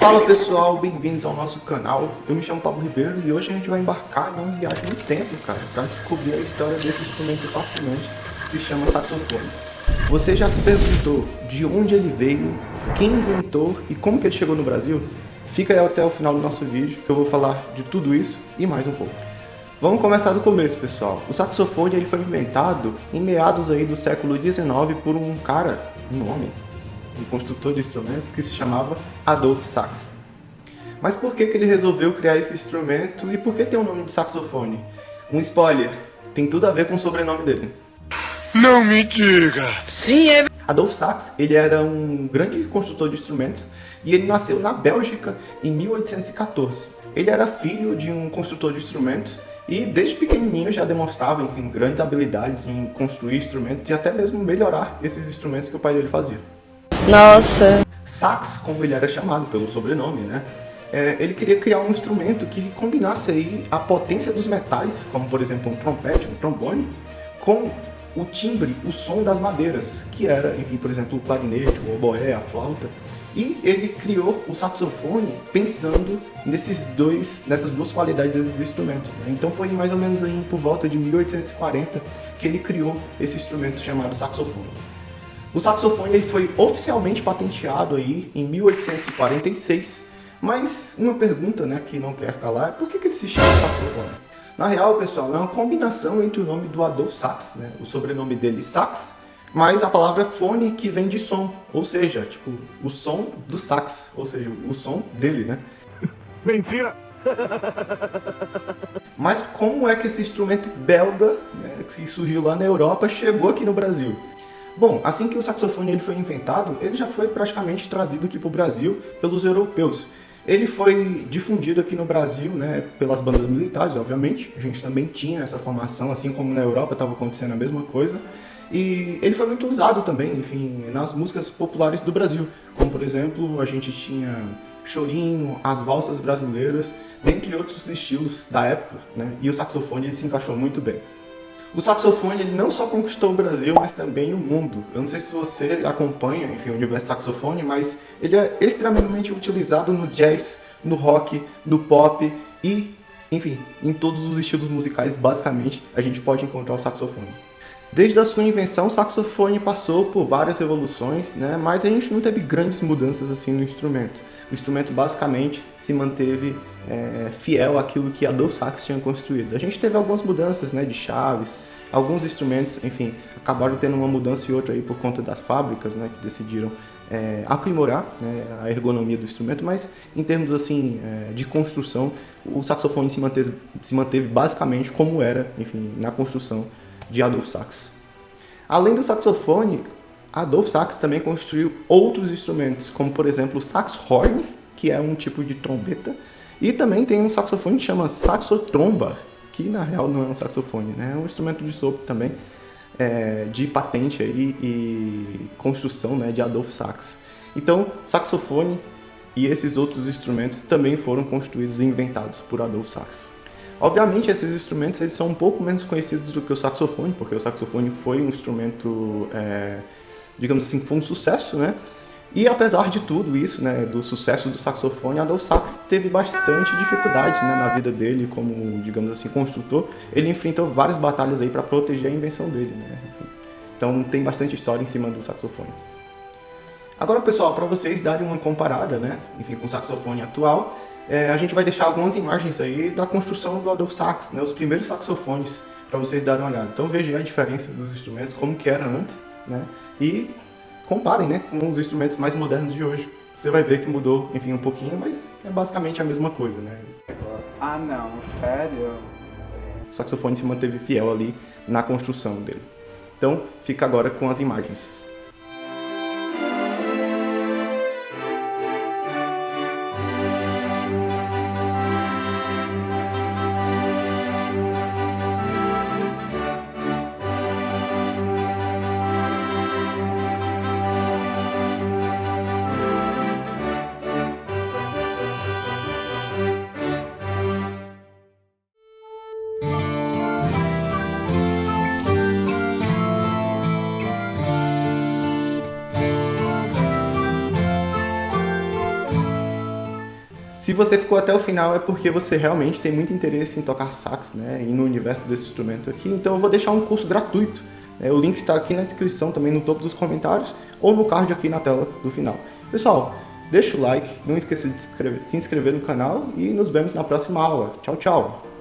Fala pessoal, bem-vindos ao nosso canal. Eu me chamo Pablo Ribeiro e hoje a gente vai embarcar em uma viagem no tempo, cara, para descobrir a história desse instrumento fascinante que se chama saxofone. Você já se perguntou de onde ele veio, quem inventou e como que ele chegou no Brasil? Fica aí até o final do nosso vídeo que eu vou falar de tudo isso e mais um pouco. Vamos começar do começo, pessoal. O saxofone ele foi inventado em meados aí do século XIX por um homem, um construtor de instrumentos que se chamava Adolphe Sax. Mas por que ele resolveu criar esse instrumento e por que tem o nome de saxofone? Um spoiler, tem tudo a ver com o sobrenome dele. Não me diga! Sim, é. Adolphe Sax, ele era um grande construtor de instrumentos e ele nasceu na Bélgica em 1814. Ele era filho de um construtor de instrumentos e desde pequenininho já demonstrava, enfim, grandes habilidades em construir instrumentos e até mesmo melhorar esses instrumentos que o pai dele fazia. Nossa. Sax, como ele era chamado pelo sobrenome, né? Ele queria criar um instrumento que combinasse aí a potência dos metais, como por exemplo um trompete, um trombone, com o timbre, o som das madeiras, que era, enfim, por exemplo, o clarinete, o oboé, a flauta. E ele criou o saxofone pensando nessas duas qualidades desses instrumentos, né? Então foi mais ou menos aí por volta de 1840 que ele criou esse instrumento chamado saxofone. O saxofone ele foi oficialmente patenteado aí em 1846, mas uma pergunta, né, que não quer calar é por que ele se chama saxofone? Na real, pessoal, é uma combinação entre o nome do Adolphe Sax, né, o sobrenome dele Sax, mais a palavra fone que vem de som, ou seja, tipo, o som do sax, ou seja, o som dele, né? Mentira! Mas como é que esse instrumento belga, né, que surgiu lá na Europa, chegou aqui no Brasil? Bom, assim que o saxofone ele foi inventado, ele já foi praticamente trazido aqui para o Brasil pelos europeus. Ele foi difundido aqui no Brasil, né, pelas bandas militares, obviamente. A gente também tinha essa formação, assim como na Europa estava acontecendo a mesma coisa. E ele foi muito usado também, enfim, nas músicas populares do Brasil. Como, por exemplo, a gente tinha chorinho, as valsas brasileiras, dentre outros estilos da época, né? E o saxofone ele se encaixou muito bem. O saxofone ele não só conquistou o Brasil, mas também o mundo. Eu não sei se você acompanha, enfim, o universo saxofone, mas ele é extremamente utilizado no jazz, no rock, no pop e, enfim, em todos os estilos musicais, basicamente, a gente pode encontrar o saxofone. Desde a sua invenção, o saxofone passou por várias revoluções, né? Mas a gente não teve grandes mudanças assim no instrumento. O instrumento basicamente se manteve fiel àquilo que Adolphe Sax tinha construído. A gente teve algumas mudanças, né, de chaves, alguns instrumentos, enfim, acabaram tendo uma mudança e outra aí por conta das fábricas, né, que decidiram aprimorar, né, a ergonomia do instrumento, mas em termos assim de construção, o saxofone se manteve basicamente como era, enfim, na construção de Adolphe Sax. Além do saxofone, Adolphe Sax também construiu outros instrumentos, como por exemplo o saxhorn, que é um tipo de trombeta, e também tem um saxofone que chama saxotromba, que na real não é um saxofone, né? É um instrumento de sopro também, de patente aí, e construção, né, de Adolphe Sax. Então, saxofone e esses outros instrumentos também foram construídos e inventados por Adolphe Sax. Obviamente, esses instrumentos eles são um pouco menos conhecidos do que o saxofone, porque o saxofone foi um instrumento, digamos assim, foi um sucesso, né? E apesar de tudo isso, né, do sucesso do saxofone, Adolphe Sax teve bastante dificuldades, né, na vida dele como, digamos assim, construtor. Ele enfrentou várias batalhas aí para proteger a invenção dele, né? Então tem bastante história em cima do saxofone. Agora, pessoal, para vocês darem uma comparada, né, enfim, com o saxofone atual, a gente vai deixar algumas imagens aí da construção do Adolphe Sax, né, os primeiros saxofones, para vocês darem uma olhada. Então vejam a diferença dos instrumentos, como que era antes, né, e comparem, né, com os instrumentos mais modernos de hoje. Você vai ver que mudou, enfim, um pouquinho, mas é basicamente a mesma coisa, né. Ah não, sério? O saxofone se manteve fiel ali na construção dele. Então fica agora com as imagens. Se você ficou até o final é porque você realmente tem muito interesse em tocar sax, né, e no universo desse instrumento aqui, então eu vou deixar um curso gratuito. O link está aqui na descrição, também no topo dos comentários, ou no card aqui na tela do final. Pessoal, deixa o like, não esqueça de se inscrever no canal e nos vemos na próxima aula. Tchau, tchau!